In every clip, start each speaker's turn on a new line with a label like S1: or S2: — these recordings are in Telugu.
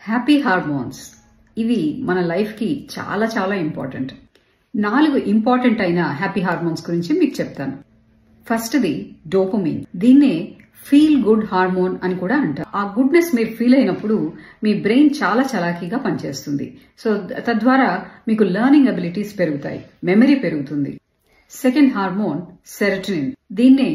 S1: హ్యాపీ హార్మోన్స్ ఇవి మన లైఫ్ కి చాలా చాలా ఇంపార్టెంట్. 4 ఇంపార్టెంట్ అయిన హ్యాపీ హార్మోన్స్ గురించి మీకు చెప్తాను. ఫస్ట్ది డోపమిన్. దీన్నే ఫీల్ గుడ్ హార్మోన్ అని కూడా అంటారు. ఆ గుడ్నెస్ మీరు ఫీల్ అయినప్పుడు మీ బ్రెయిన్ చాలా చలాకీగా పనిచేస్తుంది. సో తద్వారా మీకు లెర్నింగ్ అబిలిటీస్ పెరుగుతాయి, మెమరీ పెరుగుతుంది. Second hormone serotonin. దీన్నే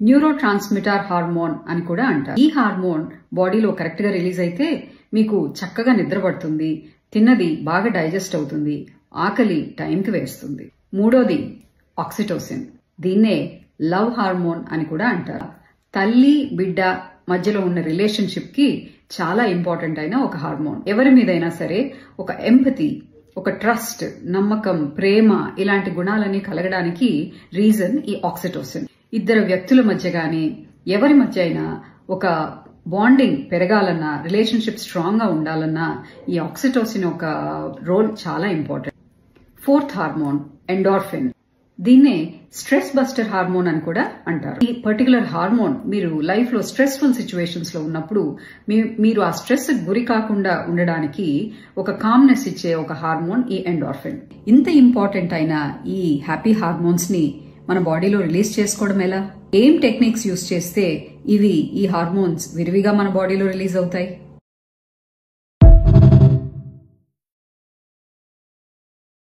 S1: న్యూరో ట్రాన్స్మిటర్ హార్మోన్ అని కూడా అంటారు. ఈ హార్మోన్ బాడీలో కరెక్ట్ గా రిలీజ్ అయితే మీకు చక్కగా నిద్ర పడుతుంది, తిన్నది బాగా డైజెస్ట్ అవుతుంది, ఆకలి టైంకి వేస్తుంది. మూడోది ఆక్సిటోసిన్. దీన్నే లవ్ హార్మోన్ అని కూడా అంటారు. తల్లి బిడ్డ మధ్యలో ఉన్న రిలేషన్షిప్ కి చాలా ఇంపార్టెంట్ అయిన ఒక హార్మోన్. ఎవరి మీదైనా సరే ఒక ఎంపతి, ఒక ట్రస్ట్, నమ్మకం, ప్రేమ ఇలాంటి గుణాలన్నీ కలగడానికి రీజన్ ఈ ఆక్సిటోసిన్. ఇద్దరు వ్యక్తుల మధ్య గాని ఎవరి మధ్య అయినా ఒక బాండింగ్ పెరగాలన్నా, రిలేషన్షిప్ స్ట్రాంగ్ గా ఉండాలన్నా ఈ ఆక్సిటోసిన్ ఒక రోల్ చాలా ఇంపార్టెంట్. Fourth hormone endorphin. దీన్నే స్ట్రెస్ బస్టర్ హార్మోన్ అని కూడా అంటారు. ఈ పర్టికులర్ హార్మోన్ మీరు లైఫ్ లో స్ట్రెస్ఫుల్ సిచ్యువేషన్స్ లో ఉన్నప్పుడు మీరు ఆ స్ట్రెస్ గురి కాకుండా ఉండడానికి ఒక కామ్నెస్ ఇచ్చే ఒక హార్మోన్ ఈ ఎండార్ఫిన్. ఇంత ఇంపార్టెంట్ అయిన ఈ హ్యాపీ హార్మోన్స్ ని మన బాడీలో రిలీజ్ చేసుకోవడం ఎలా? ఏం టెక్నిక్స్ యూజ్ చేస్తే ఈ హార్మోన్స్ విరివిగా మన బాడీలో రిలీజ్ అవుతాయి?